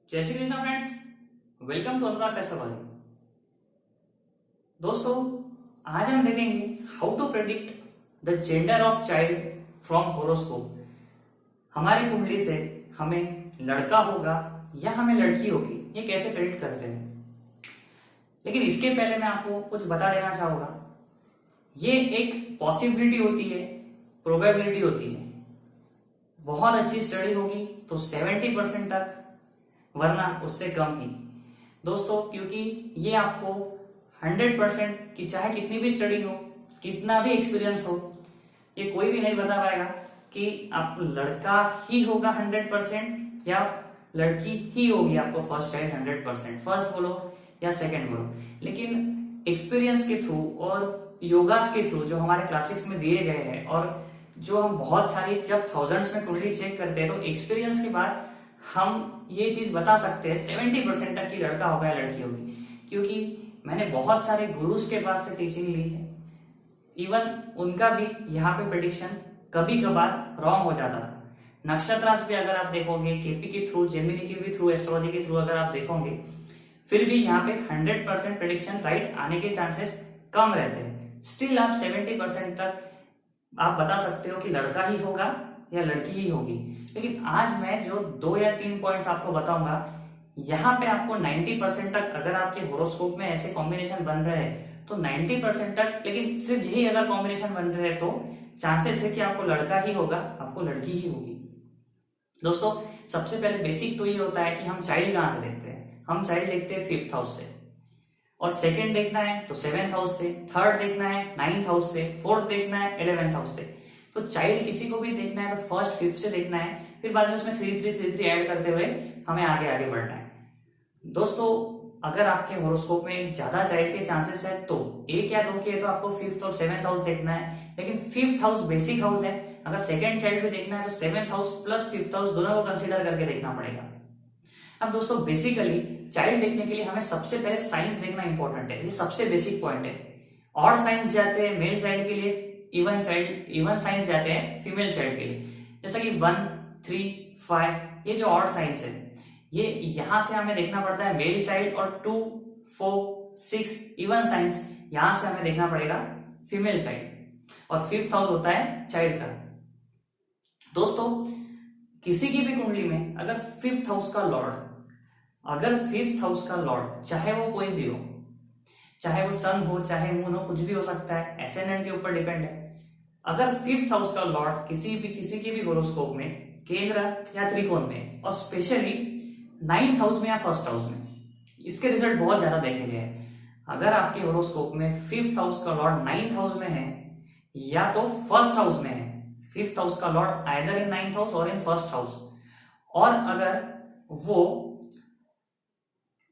जय Shri Krishna friends, welcome to Anurag astrology. दोस्तों, आज हम देखेंगे how to predict the gender of child from horoscope. हमारी कुंडली से हमें लड़का होगा या हमें लड़की होगी, ये कैसे प्रेडिक्ट करते हैं। लेकिन इसके पहले मैं आपको कुछ बता देना चाहूंगा। ये एक पॉसिबिलिटी होती है, प्रोबेबिलिटी होती है। बहुत अच्छी स्टडी होगी तो 70% तक, वरना उससे कम ही दोस्तों, क्योंकि ये आपको 100% की चाहे कितनी भी स्टडी हो, कितना भी एक्सपीरियंस हो, ये कोई भी नहीं बता पाएगा कि आप लड़का ही होगा 100% या लड़की ही होगी आपको फर्स्ट चाइल्ड 100%, फर्स्ट बोलो या सेकंड बोलो। लेकिन एक्सपीरियंस के थ्रू और योगास के थ्रू जो हमारे क्लासेस में दिए गए हैं, और जो हम बहुत सारी जब थाउजेंड्स में कुंडली चेक करते हैं, तो एक्सपीरियंस के बाद हम ये चीज बता सकते हैं 70% तक की लड़का होगा या लड़की होगी। क्योंकि मैंने बहुत सारे गुरुज के पास से टीचिंग ली है, इवन उनका भी यहाँ पे प्रेडिक्शन कभी कभार रॉन्ग हो जाता था। नक्षत्रास भी अगर आप देखोगे, केपी के थ्रू, जेमिनी के भी थ्रू, एस्ट्रोलॉजी के थ्रू अगर आप देखोगे, फिर भी यहाँ पे 100% प्रेडिक्शन राइट आने के चांसेस कम रहते हैं। स्टिल आप 70% तक आप बता सकते हो कि लड़का ही होगा या लड़की ही होगी। लेकिन आज मैं जो 2 या 3 पॉइंट्स आपको बताऊंगा, यहाँ पे आपको 90% तक, अगर आपके होरोस्कोप में ऐसे कॉम्बिनेशन बन रहे हैं तो 90% तक, लेकिन सिर्फ यही अगर कॉम्बिनेशन बन रहे हैं तो चांसेस है कि आपको लड़का ही होगा, आपको लड़की ही होगी। दोस्तों, सबसे पहले बेसिक तो ये होता है कि हम चाइल्ड कहां से देखते हैं। हम चाइल्ड देखते हैं 5th हाउस से, और सेकंड देखना है तो 7th हाउस से, थर्ड देखना है 9th हाउस से, फोर्थ देखना है 11th हाउस से। तो चाइल्ड किसी को भी देखना है तो फर्स्ट 5th से देखना है, फिर बाद में उसमें 3-3-3-3 ऐड करते हुए हमें आगे आगे बढ़ना है। दोस्तों, अगर आपके होरोस्कोप में ज्यादा चाइल्ड के चांसेस है तो 1 या 2 के तो आपको 5th और 7th हाउस देखना है। लेकिन 5th हाउस बेसिक हाउस है, अगर सेकंड चाइल्ड भी देखना है तो 7th house plus 5th house दोनों को कंसिडर करके देखना पड़ेगा। अब दोस्तों, बेसिकली चाइल्ड देखने के लिए हमें सबसे पहले साइंस देखना इंपॉर्टेंट है, ये सबसे बेसिक पॉइंट है। और साइंस जाते हैं मेल चाइल्ड के लिए, इवन साइंस जाते हैं फीमेल चाइल्ड के लिए। जैसा कि 1, 3, 5 ये जो ऑड साइंस है, ये यहां से हमें देखना पड़ता है मेल चाइल्ड, और 2, 4, 6 इवन साइंस यहां से हमें देखना पड़ेगा फीमेल चाइल्ड, और 5th हाउस होता है चाइल्ड का। दोस्तों, किसी की भी कुंडली में अगर 5th हाउस का लॉर्ड, चाहे वो कोई भी हो, चाहे वो सन हो, चाहे मून हो, कुछ भी हो सकता है, एसेंडेंट के ऊपर डिपेंड है। अगर 5th हाउस का लॉर्ड किसी की भी होरोस्कोप में केंद्र या त्रिकोण में, और स्पेशली 9th हाउस में या 1st हाउस में, इसके रिजल्ट बहुत ज्यादा देखे गए हैं। अगर आपके होरोस्कोप में 5th हाउस का लॉर्ड 9th हाउस में है या तो 1st हाउस में है, 5th हाउस का Lord either in 9th house और इन 1st हाउस, और अगर वो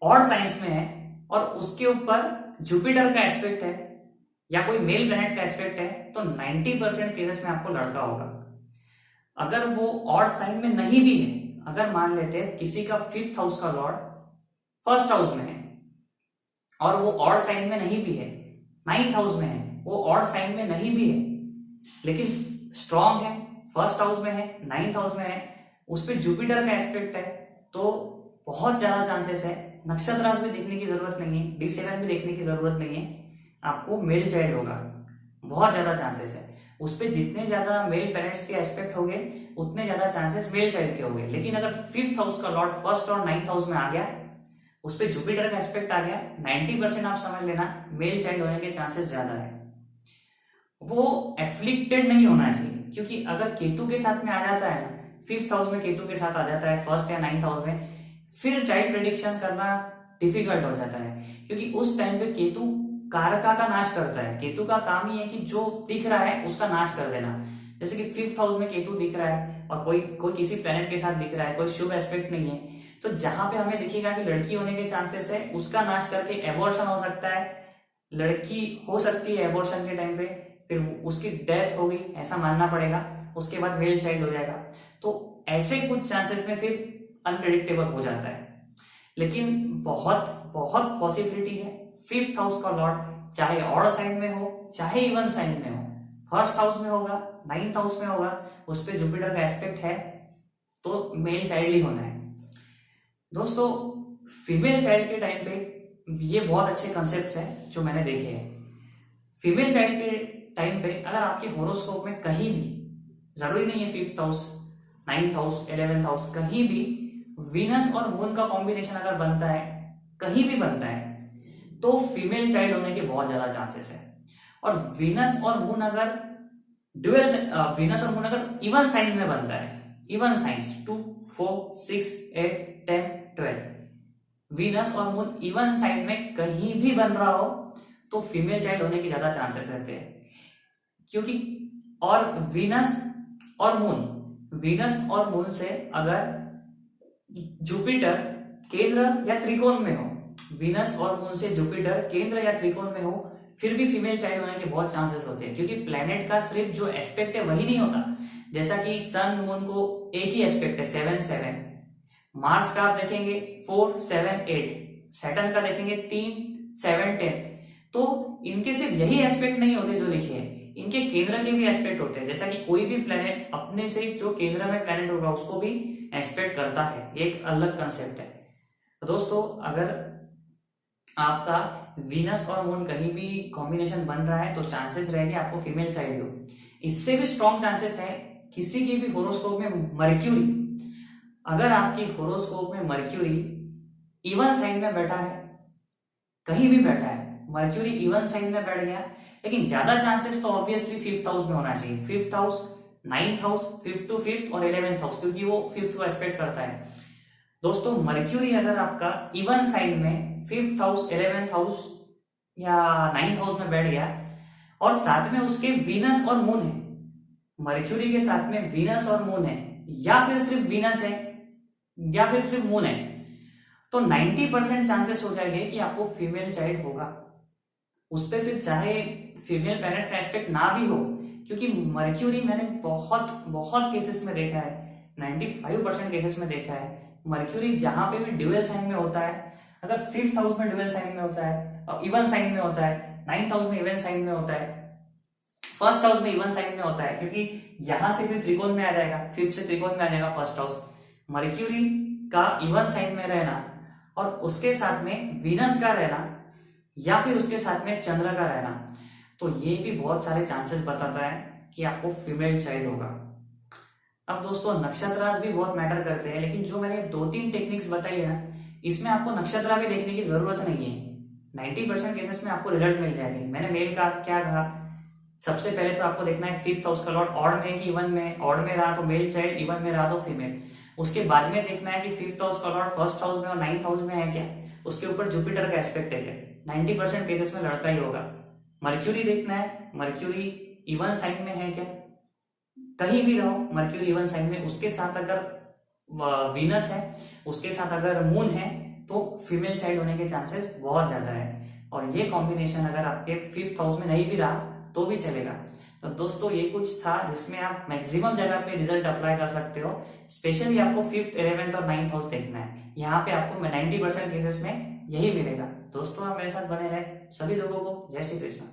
और साइंस में है और उसके ऊपर जुपिटर का एस्पेक्ट है या कोई मेल प्लैनेट का एस्पेक्ट है, तो 90% केसेस में आपको लड़का होगा। अगर वो ऑड साइन में नहीं भी है, अगर मान लेते हैं किसी का 5th हाउस का लॉर्ड 1st हाउस में है और वो ऑड साइन में नहीं भी है, 9th हाउस में है, वो ऑड साइन में नहीं भी है, लेकिन स्ट्रॉन्ग है, 1st हाउस में है, 9th हाउस में है, उस पर जुपिटर का एस्पेक्ट है, तो बहुत ज्यादा चांसेस है। नक्षत्रास भी देखने की जरूरत नहीं है, D7 भी देखने की जरूरत नहीं है, आपको मेल चाइल्ड होगा, बहुत ज्यादा चांसेस है। उस पर जितने ज्यादा मेल पेरेंट्स के एस्पेक्ट होंगे उतने ज्यादा चांसेस मेल चाइल्ड के होंगे। लेकिन अगर 5th हाउस का लॉर्ड 1st और 9th हाउस में आ गया, उस पर जुपिटर का एस्पेक्ट आ गया, 90% आप समझ लेना मेल चाइल्ड होने के चांसेस ज्यादा है। वो एफ्लिक्टेड नहीं होना चाहिए, क्योंकि अगर केतु के साथ में आ जाता है ना, 5th हाउस में केतु के साथ आ जाता है 1st या 9th हाउस में, फिर चाइल्ड प्रेडिक्शन करना डिफिकल्ट हो जाता है। क्योंकि उस टाइम पे केतु कारका का नाश करता है। केतु का काम ही है कि जो दिख रहा है उसका नाश कर देना। जैसे कि 5th हाउस में केतु दिख रहा है और कोई किसी प्लेनेट के साथ दिख रहा है, कोई शुभ एस्पेक्ट नहीं है, तो जहां पे हमें दिखेगा कि लड़की होने के चांसेस है, उसका नाश करके एबॉर्शन हो सकता है, लड़की हो सकती है एबॉर्शन के टाइम पे, फिर उसकी डेथ होगी ऐसा मानना पड़ेगा, उसके बाद मेल चाइल्ड हो जाएगा। तो ऐसे कुछ चांसेस में फिर अनप्रेडिक्टेबल हो जाता है। लेकिन बहुत बहुत पॉसिबिलिटी है 5th हाउस का लॉर्ड चाहे ऑड साइन में हो चाहे इवन साइन में हो, 1st हाउस में होगा, 9th हाउस में होगा, उस पर जुपिटर का एस्पेक्ट है, तो मेल चाइल्ड ही होना है। दोस्तों फीमेल चाइल्ड के टाइम पे ये बहुत अच्छे कंसेप्ट हैं जो मैंने देखे हैं। फीमेल चाइल्ड के टाइम पे अगर आपके होरोस्कोप में कहीं भी, जरूरी नहीं है 5th house, 9th house, 11th house, कहीं भी वीनस और मून का कॉम्बिनेशन अगर बनता है, कहीं भी बनता है, तो फीमेल चाइल्ड होने के बहुत ज्यादा चांसेस है। और वीनस और मून अगर वीनस और मून अगर इवन साइन में बनता है, इवन साइंस 2, 4, 6, 8, 10, 12, वीनस और मून इवन साइन में कहीं भी बन रहा हो तो फीमेल चाइल्ड होने के ज्यादा चांसेस रहते हैं। क्योंकि और वीनस और मून से अगर जुपिटर केंद्र या त्रिकोण में हो, वीनस और मून से जुपिटर केंद्र या त्रिकोण में हो, फिर भी फीमेल चाइल्ड होने के बहुत चांसेस होते हैं। क्योंकि प्लेनेट का सिर्फ जो एस्पेक्ट है वही नहीं होता, जैसा कि सन मून को एक ही एस्पेक्ट है 7, 7, मार्स का आप देखेंगे 4, 7, 8, सैटर्न का देखेंगे 3, 7, 10। तो इनके सिर्फ यही एस्पेक्ट नहीं होते जो लिखे हैं, इनके केंद्र के भी एस्पेक्ट होते हैं। जैसा कि कोई भी प्लेनेट अपने से जो केंद्र में प्लेनेट होगा उसको भी एस्पेक्ट करता है, एक अलग कंसेप्ट है। तो दोस्तों अगर आपका वीनस और मून कहीं भी कॉम्बिनेशन बन रहा है तो चांसेस रहेंगे आपको फीमेल चाइल्ड हो। इससे भी स्ट्रॉन्ग चांसेस है किसी के भी होरोस्कोप में मर्क्यूरी, अगर आपके होरोस्कोप में मर्क्यूरी इवन साइन में बैठा है, कहीं भी बैठा है, मर्क्यूरी इवन साइन में बैठ गया, लेकिन ज्यादा चांसेस तो ऑब्वियसली 5th हाउस में होना चाहिए। 5th house, 9th house, 5th to 5th और 11th हाउस, क्योंकि वो 5th को एस्पेक्ट करता है। दोस्तों मर्क्यूरी अगर आपका इवन साइन में 5th हाउस, 11th हाउस या 9th हाउस में बैठ गया और साथ में उसके वीनस और मून है, मर्क्यूरी के साथ में वीनस और मून है, या फिर सिर्फ वीनस है या फिर सिर्फ मून है, तो 90% चांसेस हो जाएंगे कि आपको फीमेल चाइल्ड होगा। उस पर फिर चाहे फीमेल पेरेंट्स का एस्पेक्ट ना भी हो, क्योंकि मर्क्यूरी मैंने बहुत केसेस में देखा है, 95% केसेस में देखा है, मर्क्यूरी जहां पे भी ड्यूअल साइन में होता है, अगर 5th हाउस में ड्यूअल साइन में होता है और इवन साइन में होता है, 9th हाउस में इवन साइन में होता है, 1st हाउस में इवन साइन में होता है, क्योंकि यहां से फिर त्रिकोण में आ जाएगा, 5th से त्रिकोण में आ जाएगा 1st हाउस। मर्क्यूरी का इवन साइन में रहना और उसके साथ में वीनस का रहना या फिर उसके साथ में चंद्र का रहना, तो ये भी बहुत सारे चांसेस बताता है कि आपको फीमेल चाइल्ड होगा। अब दोस्तों नक्षत्रास भी बहुत मैटर करते हैं, लेकिन जो मैंने 2-3 टेक्निक्स बताई है ना, इसमें आपको नक्षत्र भी देखने की जरूरत नहीं है। 90% केसेस में आपको रिजल्ट मिल जाएगी। मैंने मेल का क्या कहा, सबसे पहले तो आपको देखना है 5th हाउस का लॉर्ड ऑड में कि इवन में, ऑड में रहा तो मेल चाइल्ड, इवन में रहा तो फीमेल। उसके बाद में देखना है कि 5th हाउस का लॉर्ड 1st हाउस में और 9th हाउस में है क्या, उसके ऊपर जुपिटर का एस्पेक्ट है क्या। 90% केसेस में लड़का ही होगा। मर्क्यूरी देखना है, मर्क्यूरी इवन साइन में है क्या, कहीं भी रहो मर्क्यूरी इवन साइन में, उसके साथ अगर वीनस है, उसके साथ अगर मून है, तो फीमेल चाइल्ड होने के चांसेस बहुत ज्यादा है। और ये कॉम्बिनेशन अगर आपके 5th हाउस में नहीं भी रहा तो भी चलेगा। तो दोस्तों ये कुछ था जिसमें आप मैक्सिमम जगह पे रिजल्ट अप्लाई कर सकते हो। स्पेशली आपको 5th, 11th और 9th हाउस देखना है, यहाँ पे आपको 90% केसेस में यही मिलेगा। दोस्तों आप मेरे साथ बने रहे। सभी लोगों को जय श्री कृष्ण।